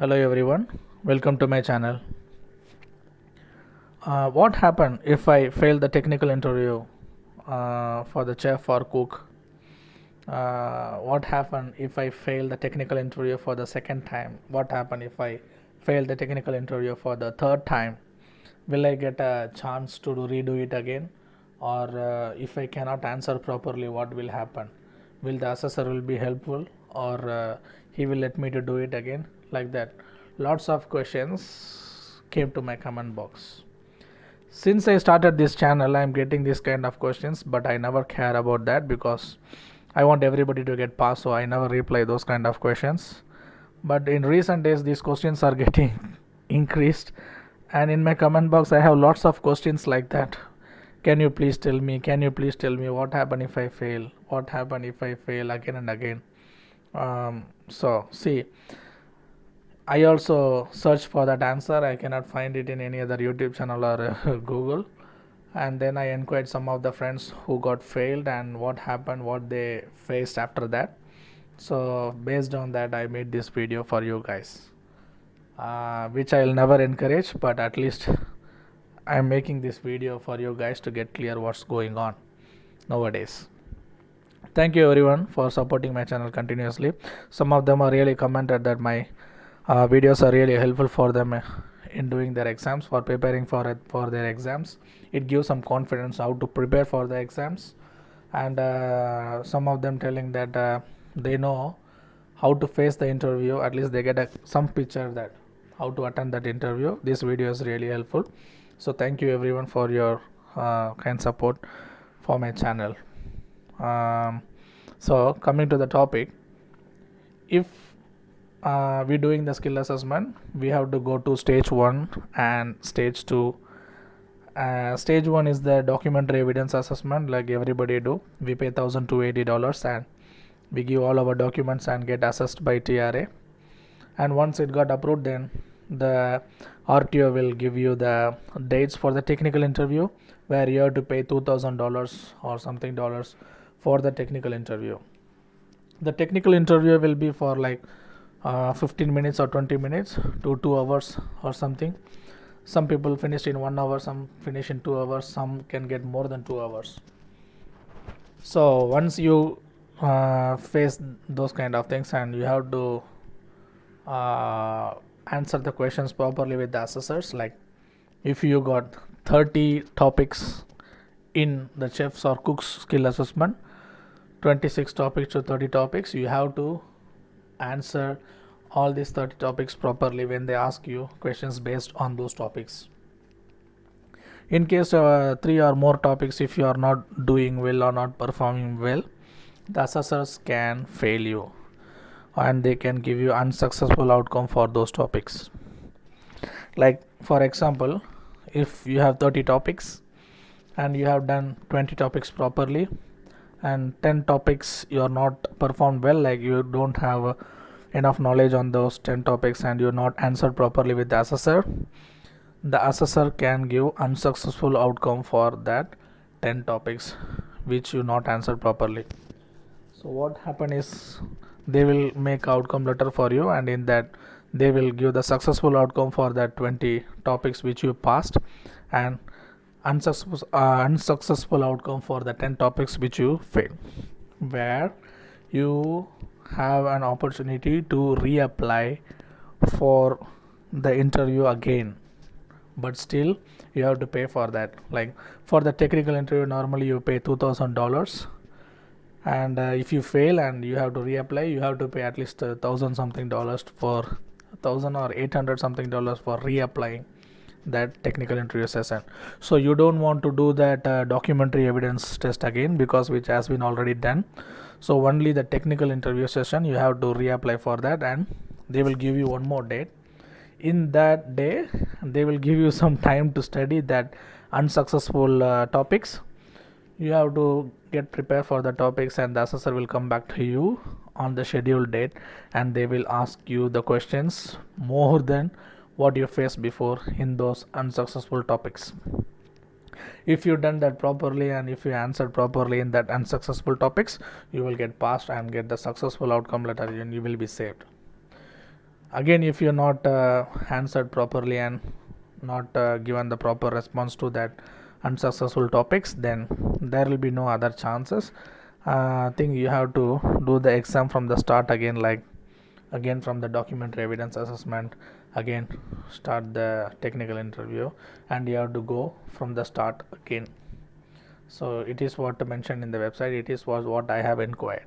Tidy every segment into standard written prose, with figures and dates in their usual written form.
Hello everyone, welcome to my channel. What happened if I fail the technical interview for the chef or cook? What happened if I fail the technical interview for the second time? What happened if I fail the technical interview for the third time? Will I get a chance to redo it again? Or if I cannot answer properly, what will happen? Will the assessor will be helpful, or he will let me to do it again? Like that, lots of questions came to my comment box. Since I started this channel, I'm getting this kind of questions, but I never care about that because I want everybody to get passed, so I never reply those kind of questions. But in recent days, these questions are getting increased, and in my comment box, I have lots of questions like that. Can you please tell me? Can you please tell me what happened if I fail? What happened if I fail again and again? So see, I also search for that answer. I cannot find it in any other YouTube channel or Google. And then I inquired some of the friends who got failed and what happened, what they faced after that. So based on that, I made this video for you guys, which I'll never encourage, but at least I'm making this video for you guys to get clear what's going on nowadays. Thank you everyone for supporting my channel continuously. Some of them are really commented that my videos are really helpful for them in doing their exams, for preparing for their exams. It gives some confidence how to prepare for the exams, and some of them telling that they know how to face the interview. At least they get some picture that how to attend that interview. This video is really helpful. So thank you everyone for your kind support for my channel. So coming to the topic, if we're doing the skill assessment, we have to go to stage 1 and stage 2. Stage 1 is the documentary evidence assessment, like everybody do. We pay $1,280 and we give all our documents and get assessed by TRA. And once it got approved, then the RTO will give you the dates for the technical interview, where you have to pay $2,000 or something dollars for the technical interview. The technical interview will be for like 15 minutes or 20 minutes to 2 hours or something. Some people finish in 1 hour, some finish in 2 hours, some can get more than 2 hours. So once you face those kind of things, and you have to answer the questions properly with the assessors, like if you got 30 topics in the chefs or cooks skill assessment, 26 topics to 30 topics, you have to answer all these 30 topics properly when they ask you questions based on those topics. In case 3 or more topics, if you are not doing well or not performing well, the assessors can fail you and they can give you unsuccessful outcome for those topics. Like for example, if you have 30 topics and you have done 20 topics properly and 10 topics you are not performed well, like you don't have enough knowledge on those 10 topics and you're not answered properly with the assessor can give unsuccessful outcome for that 10 topics which you not answered properly. So what happen is they will make outcome letter for you, and in that they will give the successful outcome for that 20 topics which you passed, and unsuccessful outcome for the 10 topics which you failed, where you have an opportunity to reapply for the interview again, but still you have to pay for that. Like for the technical interview, normally you pay $2,000, and if you fail and you have to reapply, you have to pay at least $1,000 something dollars for $1,000 or $800 something dollars for reapplying that technical interview session. So you don't want to do that documentary evidence test again, because which has been already done. So only the technical interview session you have to reapply for that, and they will give you one more date. In that day they will give you some time to study that unsuccessful topics. You have to get prepared for the topics, and the assessor will come back to you on the scheduled date, and they will ask you the questions more than what you faced before in those unsuccessful topics. If you done that properly and if you answered properly in that unsuccessful topics, you will get passed and get the successful outcome letter, and you will be saved. Again, if you're not answered properly and not given the proper response to that unsuccessful topics, then there will be no other chances. I think you have to do the exam from the start again, like again from the documentary evidence assessment, again start the technical interview, and you have to go from the start again. So it is what mentioned in the website, it is was what I have inquired.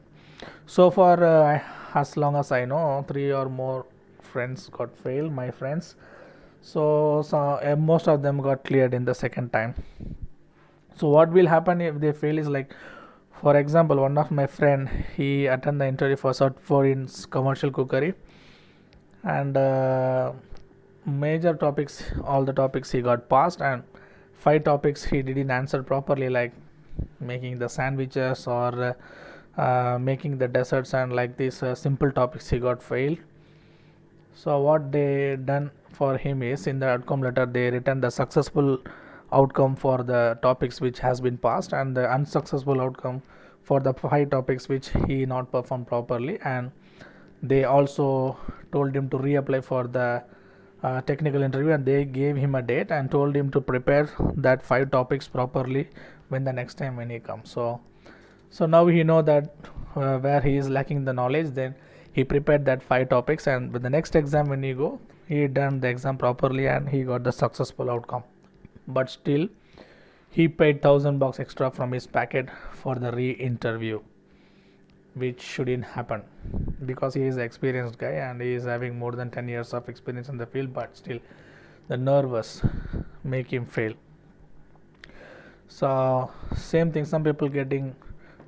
So far, as long as I know, 3 or more friends got failed, my friends. So most of them got cleared in the second time. So what will happen if they fail is like, for example, one of my friend, he attended the interview for Cert 4 in commercial cookery, and major topics, all the topics he got passed, and 5 topics he didn't answer properly, like making the sandwiches or making the desserts, and like these simple topics he got failed. So what they done for him is, in the outcome letter they written the successful outcome for the topics which has been passed, and the unsuccessful outcome for the 5 topics which he not performed properly. And they also told him to reapply for the technical interview, and they gave him a date and told him to prepare that 5 topics properly when the next time when he comes. So now he know that where he is lacking the knowledge, then he prepared that 5 topics, and with the next exam when he go, he done the exam properly and he got the successful outcome. But still he paid $1,000 extra from his packet for the re-interview, which shouldn't happen, because he is an experienced guy and he is having more than 10 years of experience in the field, but still the nervous make him fail. So same thing, some people getting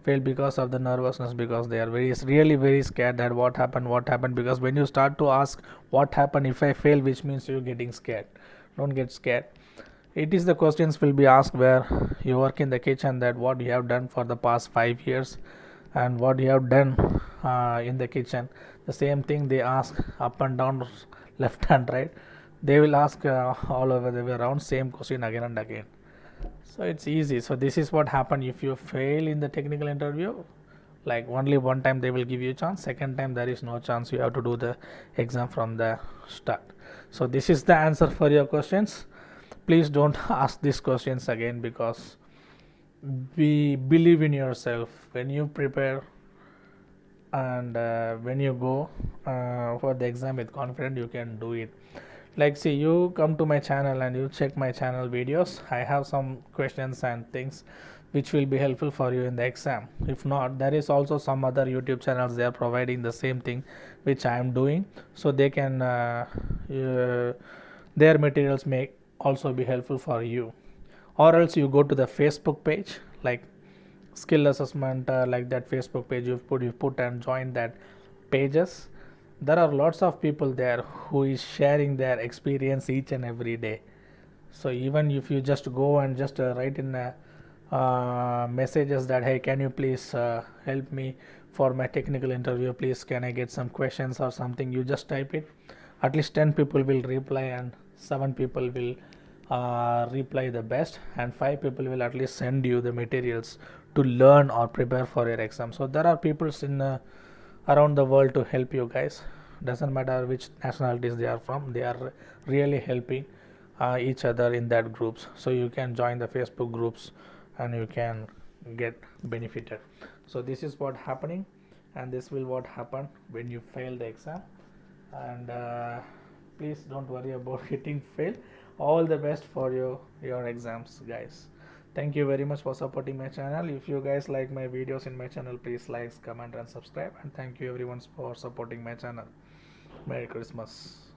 fail because of the nervousness, because they are really very scared that what happened, because when you start to ask what happened if I fail, which means you're getting scared. Don't get scared. It is the questions will be asked where you work in the kitchen, that what you have done for the past 5 years and what you have done in the kitchen. The same thing they ask up and down, left and right. They will ask all over the way around, same question again and again. So it's easy. So this is what happen if you fail in the technical interview. Like only one time they will give you a chance, second time there is no chance, you have to do the exam from the start. So this is the answer for your questions. Please don't ask these questions again, because we believe in yourself when you prepare, and when you go for the exam with confidence, you can do it. Like, see, you come to my channel and you check my channel videos, I have some questions and things which will be helpful for you in the exam. If not, there is also some other YouTube channels, they are providing the same thing which I am doing, so they can their materials may also be helpful for you. Or else you go to the Facebook page, like skill assessment, like that Facebook page, you put and join that pages. There are lots of people there who is sharing their experience each and every day. So even if you just go and just write in messages that, hey, can you please help me for my technical interview, please can I get some questions or something, you just type it, at least 10 people will reply, and 7 people will reply the best, and 5 people will at least send you the materials to learn or prepare for your exam. So there are people in around the world to help you guys. Doesn't matter which nationalities they are from, they are really helping each other in that groups. So you can join the Facebook groups and you can get benefited. So this is what happening, and this will what happen when you fail the exam. And please don't worry about getting failed. All the best for your exams, guys. Thank you very much for supporting my channel. If you guys like my videos in my channel, please like, comment and subscribe, and thank you everyone for supporting my channel. Merry Christmas.